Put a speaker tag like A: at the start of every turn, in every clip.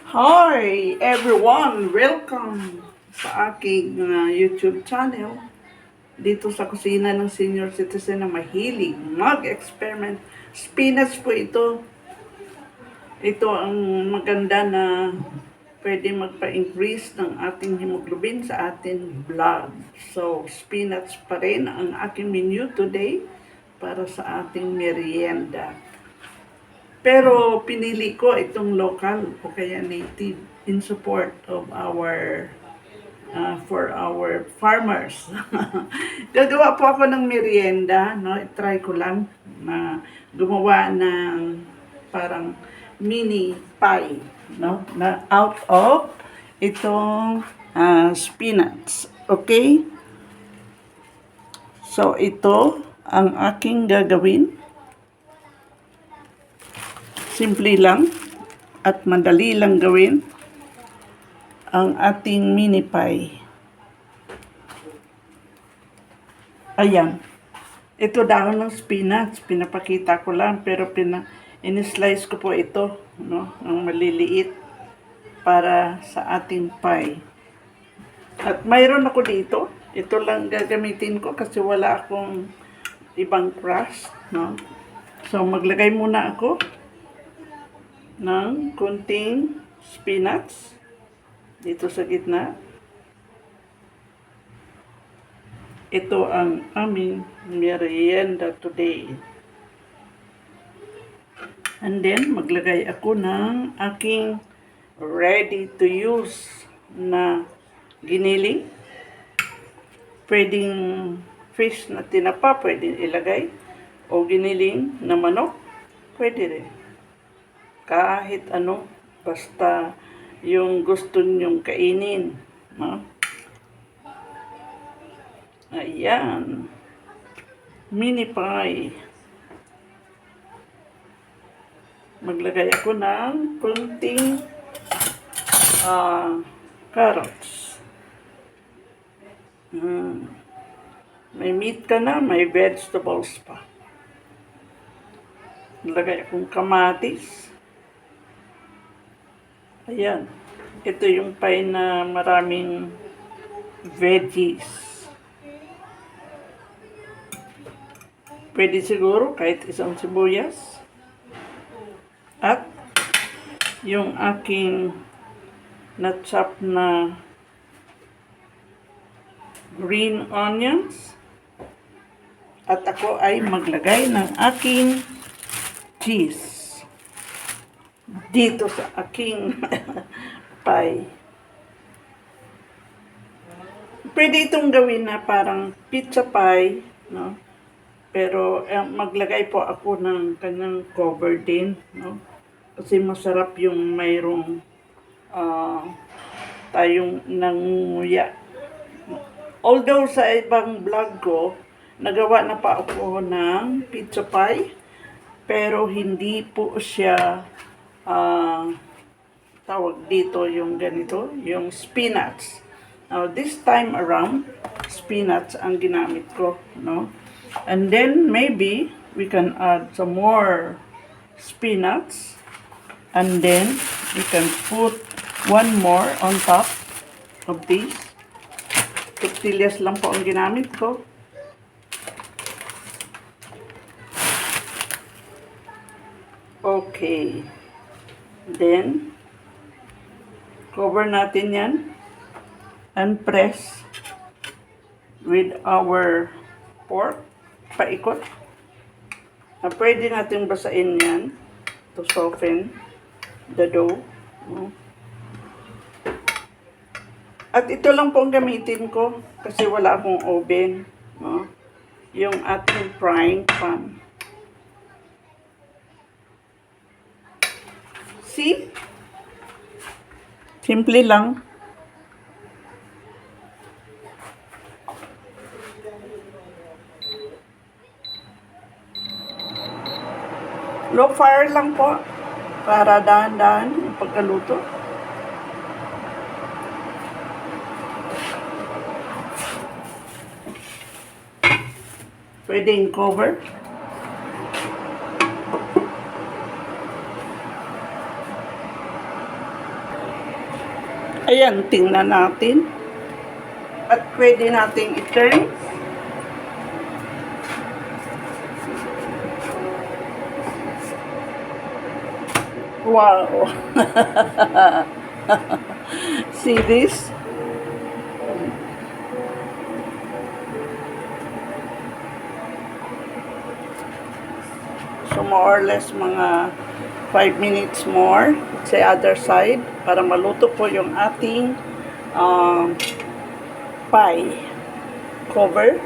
A: Hi everyone! Welcome sa aking YouTube channel. Dito sa kusina ng senior citizen na mahilig mag-experiment. Spinach po ito. Ito ang maganda na pwede magpa-increase ng ating hemoglobin sa ating blood. So, spinach pa rin ang aking menu today para sa ating merienda. Pero pinili ko itong local o kaya native in support of our for our farmers. Gagawa po ako ng merienda, no? I-try ko lang na gumawa ng parang mini pie, no? Na out of itong spinach. Okay? So ito ang aking gagawin. Simple lang at madali lang gawin ang ating mini pie. Ayan. Ito dahon ng spinach. Pinapakita ko lang pero in-slice ko po ito, no, ng maliliit para sa ating pie. At mayroon ako dito. Ito lang gagamitin ko kasi wala akong ibang crust, no. So maglagay muna ako ng kunting spinach dito sa gitna. Ito ang aming merienda today. And then, maglagay ako ng aking ready to use na giniling. Pwedeng fish na tinapa, pwedeng ilagay. O giniling na manok, pwede rin. Kahit ano, basta yung gusto nyong kainin. No? Ayan. Mini pie. Maglagay ako ng kunting carrots. May meat ka na, may vegetables pa. Maglagay akong kamatis. Ayan. Ito yung pie na maraming veggies. Pwede siguro kahit isang sibuyas. At yung aking na-chop na green onions. At ako ay maglagay ng aking cheese dito sa aking pie. Pwede itong gawin na parang pizza pie, no? Pero maglagay po ako ng kanyang cover din, no? Kasi masarap yung mayroong tayong nangunguya. Although sa ibang vlog ko, nagawa na pa ako ng pizza pie, pero hindi po siya tawag dito yung ganito, yung spinach. Now, this time around, spinach ang ginamit ko, no? And then, maybe, we can add some more spinach. And then, we can put one more on top of this. Tortillas lang po ang ginamit ko. Okay. Then, cover natin yan and press with our pork. Paikot. Na pwede natin basain yan to soften the dough. No? At ito lang po ang gamitin ko kasi wala akong oven. No? Yung ating frying pan. See? Simple lang. Low fire lang po para dahan-dahan yung pagkaluto. Pwedeng cover. Ayan, tingnan natin. At pwede nating i-turn. Wow! See this? So more or less mga 5 minutes more sa other side para maluto po yung ating pie cover.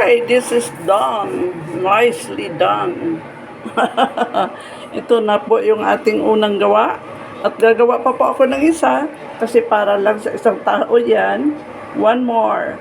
A: Hi, this is done. Nicely done. Ito na po yung ating unang gawa. At gagawa pa po ako ng isa kasi para lang sa isang tao yan. One more.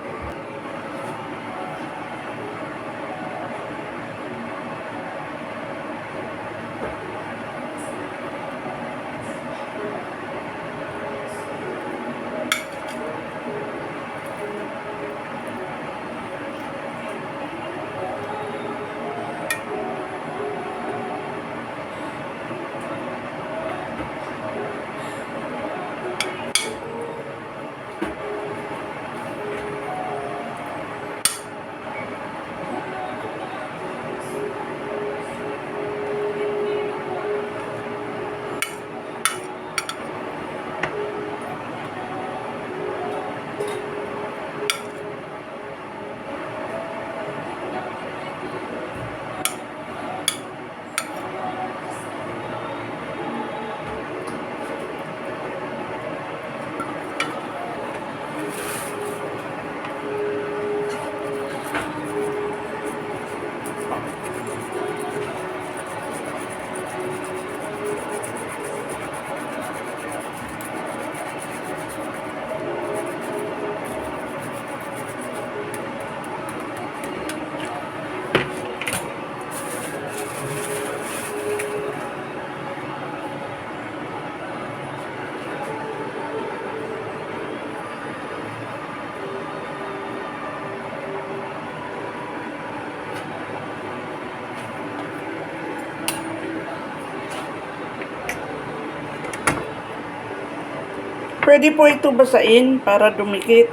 A: Pwede po ito basain para dumikit.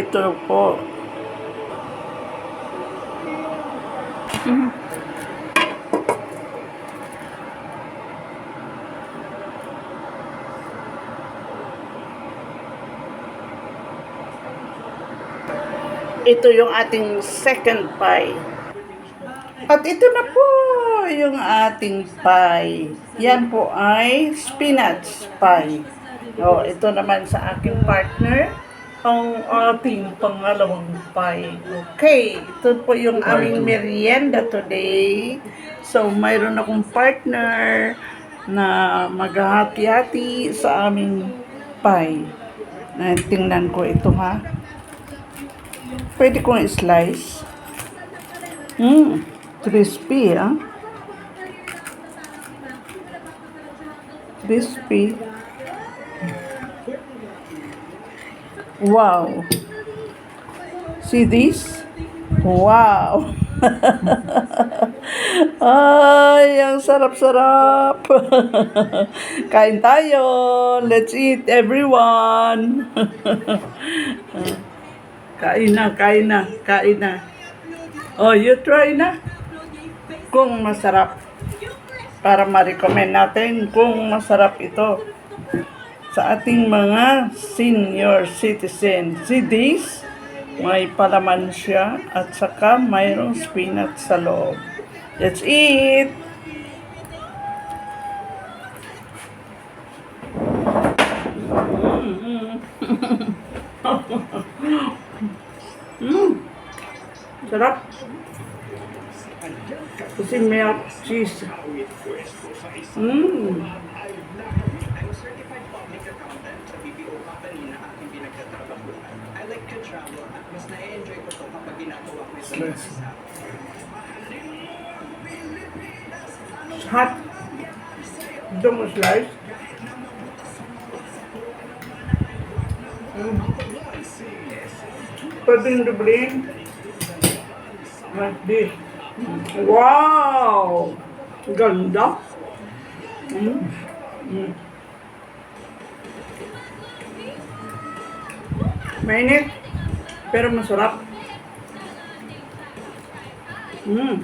A: Ito po. Ito yung ating second pie. At ito na po yung ating pie. Yan po ay spinach pie. O, ito naman sa aking partner, ang ating pangalawang pie. Okay, ito po yung aming merienda today. So, mayroon akong partner na maghahati-hati sa aming pie. Tingnan ko ito ha. Pwede kong i-slice. Crispy, ah. Crispy. Wow. See this? Wow. Ay, ang sarap-sarap. Kain tayo. Let's eat, everyone. Kain na, kain na, kain na. Oh, you try na. Kung masarap. Para ma-recommend natin kung masarap ito sa ating mga senior citizen. See this? May palaman siya at saka mayroong spinach sa loob. Let's eat! Sarap. Kasi milk cheese. Hot. Ito mo slice. Pwedeng doubling. Like this. Wow! Ganda. Mm. Mm. Mainit. Pero masarap. Mm.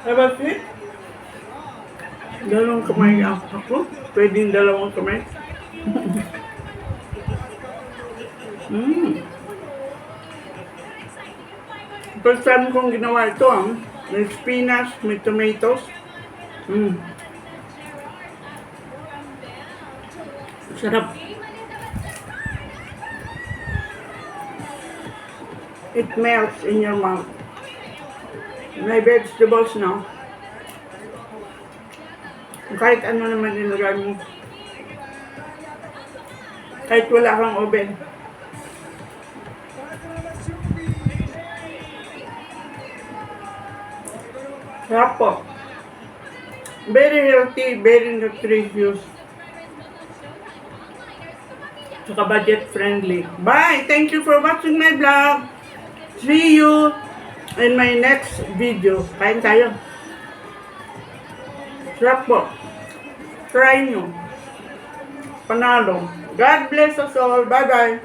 A: Diba sweet? Dalawang kamay ako. Pwedeng dalawang kamay. Mm. First time kong ginawa ito, may spinach, may tomatoes. Mm. Sarap. It melts in your mouth. May vegetables na. Kahit ano naman nilagay mo. Kahit wala kang oven. Sarap po. Very healthy, very nutritious. Saka budget friendly. Bye! Thank you for watching my vlog. See you in my next video. Kain tayo. Sarap po. Try nyo. Panalo. God bless us all. Bye-bye.